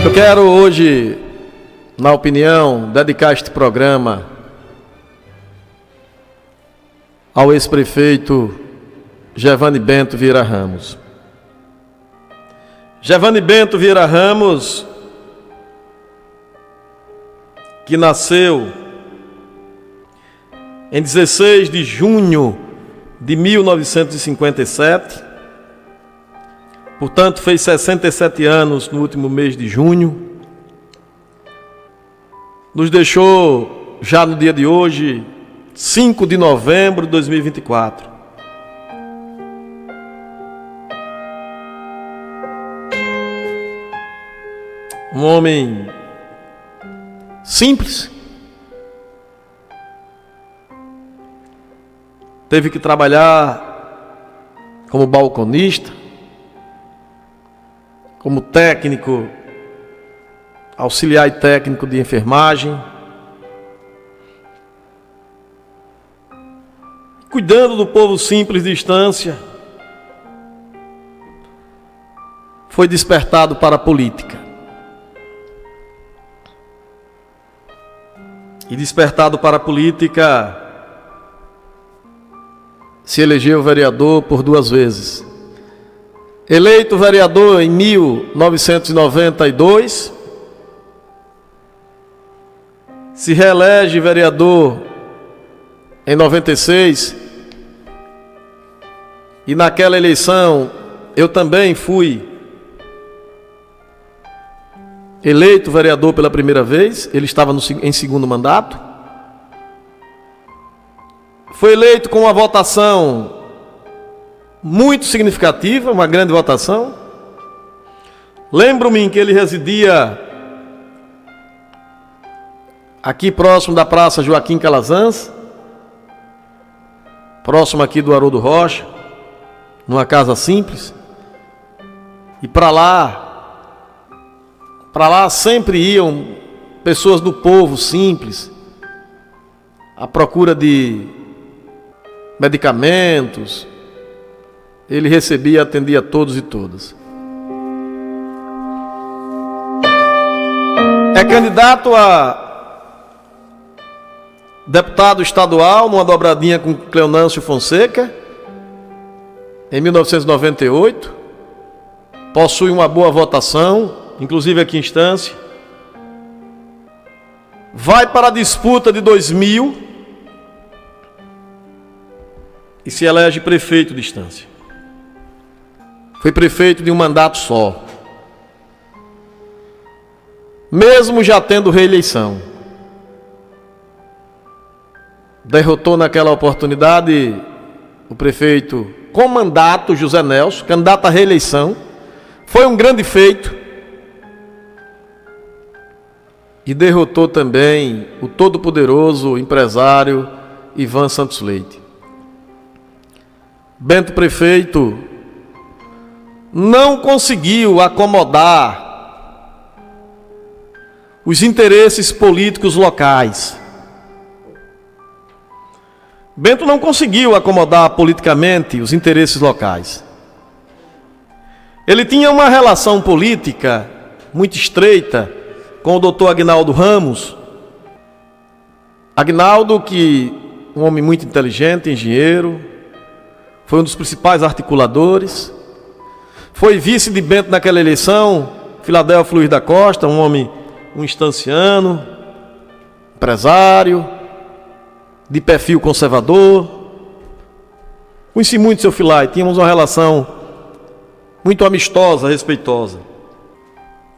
Eu quero hoje, na opinião, dedicar este programa ao ex-prefeito Gervane Bento Vieira Ramos. Gervane Bento Vieira Ramos, que nasceu em 16 de junho de 1957, portanto fez 67 anos no último mês de junho, nos deixou já no dia de hoje, 5 de novembro de 2024. Um homem simples, teve que trabalhar como balconista, como técnico, auxiliar e técnico de enfermagem, cuidando do povo simples de Estância. Foi despertado para a política. E despertado para a política, se elegeu vereador por 2 vezes. Eleito vereador em 1992, se reelege vereador em 96, e naquela eleição eu também fui eleito vereador pela primeira vez. Ele estava em segundo mandato. Foi eleito com uma votação muito significativa, uma grande votação. Lembro-me que ele residia aqui próximo da Praça Joaquim Calazans, próximo aqui do Haroldo Rocha, numa casa simples. E para lá sempre iam pessoas do povo simples, à procura de medicamentos. Ele recebia e atendia a todos e todas. É candidato a deputado estadual numa dobradinha com Cleonâncio Fonseca, em 1998. Possui uma boa votação, inclusive aqui em Estância. Vai para a disputa de 2000 e se elege prefeito de Estância. Foi prefeito de um mandato só, mesmo já tendo reeleição. Derrotou naquela oportunidade o prefeito com mandato, José Nelson, candidato à reeleição. Foi um grande feito. E derrotou também o todo-poderoso empresário Ivan Santos Leite. Bento prefeito não conseguiu acomodar os interesses políticos locais. Bento não conseguiu acomodar politicamente os interesses locais. Ele tinha uma relação política muito estreita com o doutor Aguinaldo Ramos. Aguinaldo, que um homem muito inteligente, engenheiro, foi um dos principais articuladores. Foi vice de Bento naquela eleição, Filadelfo Luiz da Costa, um estanciano, empresário, de perfil conservador. Conheci muito seu Filai, tínhamos uma relação muito amistosa, respeitosa.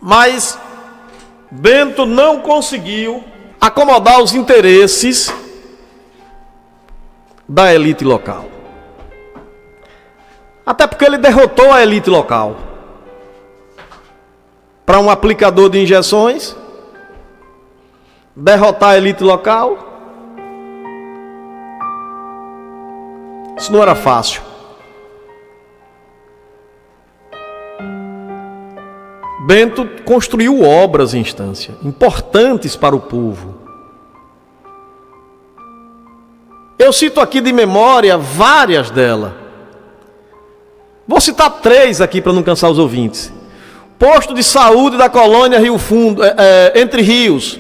Mas Bento não conseguiu acomodar os interesses da elite local. Até porque ele derrotou a elite local. Para um aplicador de injeções, derrotar a elite local, isso não era fácil. Bento construiu obras em Estância, importantes para o povo. Eu cito aqui de memória várias delas. Vou citar 3 aqui para não cansar os ouvintes. Posto de saúde da colônia Rio Fundo, Entre Rios,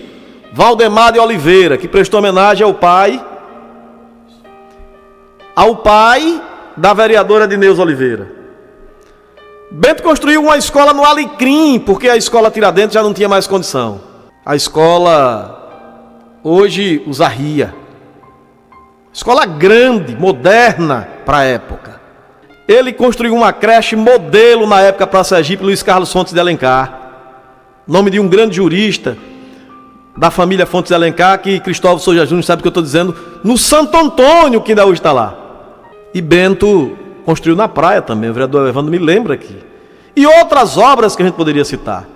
Valdemar de Oliveira, que prestou homenagem ao pai da vereadora Dineuza Oliveira. Bento construiu uma escola no Alecrim, porque a escola Tiradentes já não tinha mais condição. A escola hoje usa ria. Escola grande, moderna para a época. Ele construiu uma creche modelo na época para Sergipe, Luiz Carlos Fontes de Alencar, nome de um grande jurista da família Fontes de Alencar, que Cristóvão Souza Júnior sabe o que eu estou dizendo, no Santo Antônio, que ainda hoje está lá. E Bento construiu na praia também, o vereador Evandro me lembra aqui. E outras obras que a gente poderia citar.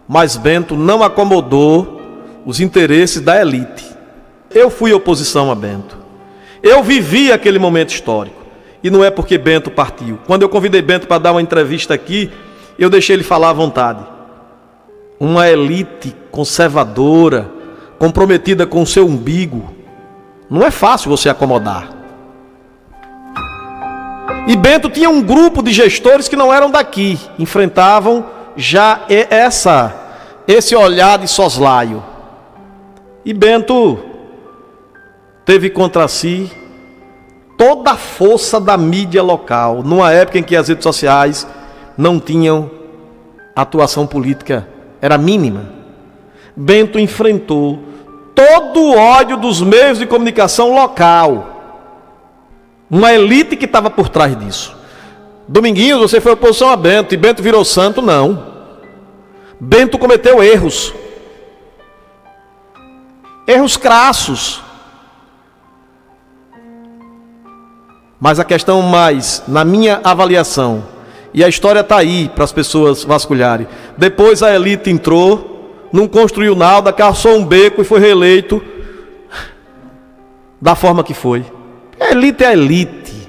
Mas Bento não acomodou os interesses da elite. Eu fui oposição a Bento. Eu vivi aquele momento histórico. E não é porque Bento partiu. Quando eu convidei Bento para dar uma entrevista aqui, eu deixei ele falar à vontade. Uma elite conservadora, comprometida com o seu umbigo, não é fácil você acomodar. E Bento tinha um grupo de gestores que não eram daqui, enfrentavam já esse olhar de soslaio. E Bento teve contra si toda a força da mídia local, numa época em que as redes sociais não tinham atuação política, era mínima. Bento enfrentou todo o ódio dos meios de comunicação local. Uma elite que estava por trás disso. Dominguinhos, você foi oposição a Bento, e Bento virou santo? Não. Bento cometeu erros. Erros crassos. Mas a questão mais, na minha avaliação, e a história está aí para as pessoas vasculharem, depois a elite entrou, não construiu nada, caçou um beco e foi reeleito da forma que foi. A elite é a elite.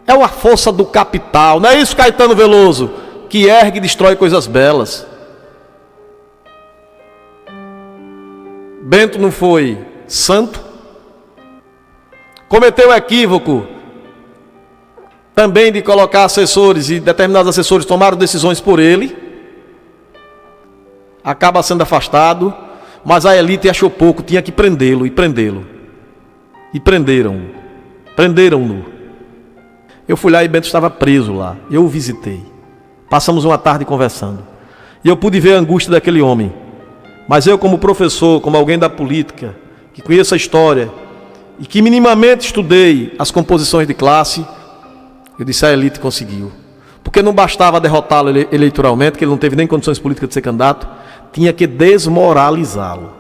É uma força do capital. Não é isso, Caetano Veloso, que ergue e destrói coisas belas. Bento não foi santo. Cometeu o equívoco também de colocar assessores, e determinados assessores tomaram decisões por ele. Acaba sendo afastado, mas a elite achou pouco, tinha que prendê-lo, e prendê-lo. E prenderam-no. Eu fui lá e Bento estava preso lá. Eu o visitei. Passamos uma tarde conversando. E eu pude ver a angústia daquele homem. Mas eu, como professor, como alguém da política, que conheço a história e que minimamente estudei as composições de classe, eu disse: a elite conseguiu. Porque não bastava derrotá-lo eleitoralmente, que ele não teve nem condições políticas de ser candidato, tinha que desmoralizá-lo.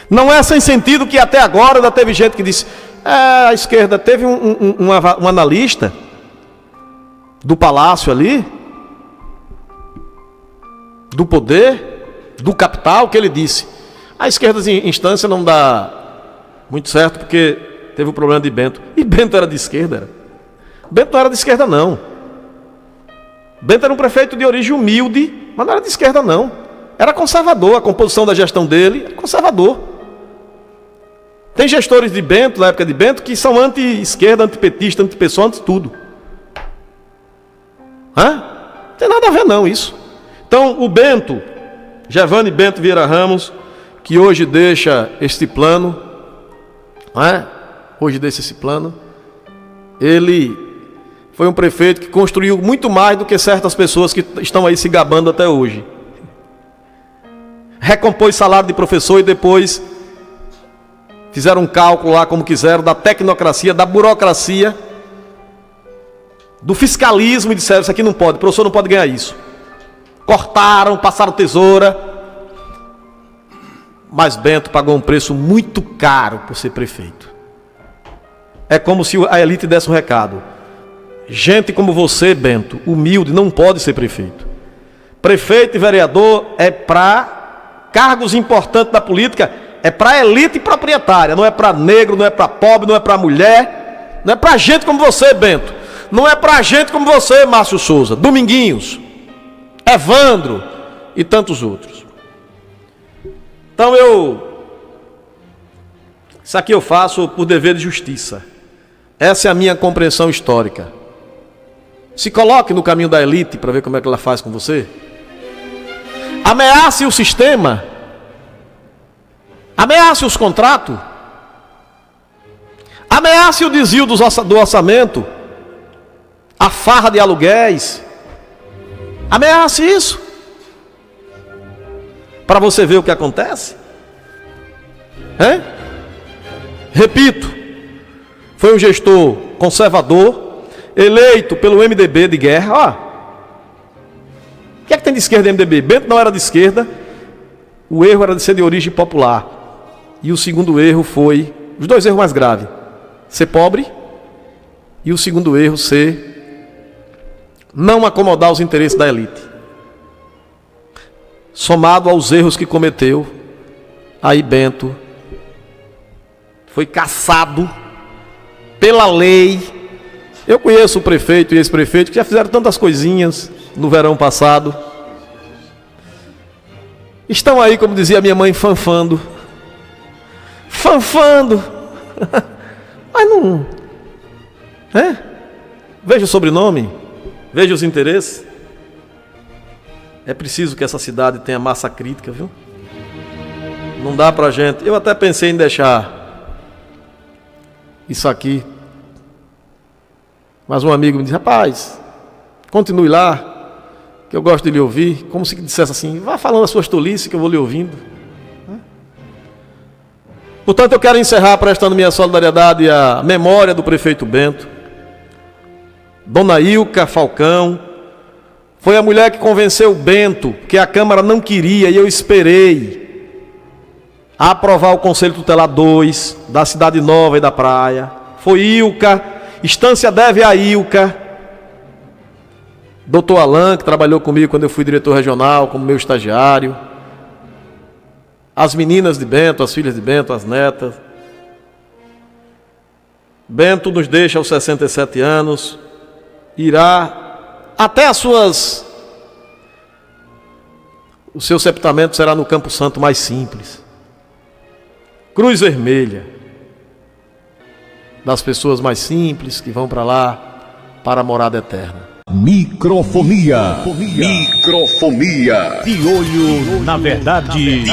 Não é sem sentido que até agora ainda teve gente que disse: a esquerda teve um analista do palácio ali, do poder, do capital, que ele disse: a esquerda em instância não dá muito certo porque teve o problema de Bento. E Bento era de esquerda? Era. Bento não era de esquerda, não. Bento era um prefeito de origem humilde, mas não era de esquerda, não. Era conservador, a composição da gestão dele era conservador. Tem gestores de Bento, na época de Bento, que são anti-esquerda, anti-petista, anti-pessoa, anti-tudo. Não tem nada a ver não isso. Então o Bento, Gervane Bento Vieira Ramos, que hoje deixa este plano, hoje deixa esse plano, ele foi um prefeito que construiu muito mais do que certas pessoas que estão aí se gabando até hoje. Recompôs salário de professor e depois fizeram um cálculo lá como quiseram, da tecnocracia, da burocracia, do fiscalismo, e disseram: isso aqui não pode, o professor não pode ganhar isso. Cortaram, passaram tesoura. Mas Bento pagou um preço muito caro por ser prefeito. É como se a elite desse um recado: gente como você, Bento, humilde, não pode ser prefeito. Prefeito e vereador é para cargos importantes da política, é para elite proprietária, não é para negro, não é para pobre, não é para mulher, não é para gente como você, Bento, não é para gente como você, Márcio Souza, Dominguinhos, Evandro e tantos outros. Então isso aqui eu faço por dever de justiça. Essa é a minha compreensão histórica. Se coloque no caminho da elite para ver como é que ela faz com você. ameace o sistema, ameace os contratos, ameace o desvio do orçamento, a farra de aluguéis, ameace isso, para você ver o que acontece. Repito, foi um gestor conservador, eleito pelo MDB de guerra. O que é que tem de esquerda MDB? Bento não era de esquerda, o erro era de ser de origem popular. E o segundo erro foi, os dois erros mais graves, ser pobre, e o segundo erro ser não acomodar os interesses da elite. Somado aos erros que cometeu, aí Bento foi caçado pela lei. Eu conheço o prefeito e ex-prefeito que já fizeram tantas coisinhas no verão passado. Estão aí, como dizia minha mãe, fanfando. Mas não... Veja o sobrenome, veja os interesses. É preciso que essa cidade tenha massa crítica, viu? Não dá pra gente... Eu até pensei em deixar isso aqui, mas um amigo me disse: rapaz, continue lá, que eu gosto de lhe ouvir. Como se dissesse assim: vá falando as suas tolices que eu vou lhe ouvindo. Portanto, eu quero encerrar prestando minha solidariedade à memória do prefeito Bento. Dona Ilka Falcão foi a mulher que convenceu o Bento, que a Câmara não queria, e eu esperei, a aprovar o Conselho Tutelar 2 da Cidade Nova e da Praia. Foi Ilka, Estância deve a Ilka. Doutor Alain, que trabalhou comigo quando eu fui diretor regional, como meu estagiário. As meninas de Bento, as filhas de Bento, as netas. Bento nos deixa aos 67 anos, irá até o seu sepultamento será no Campo Santo mais simples. Cruz vermelha, das pessoas mais simples que vão para lá, para a morada eterna. Microfonia. De olho na verdade.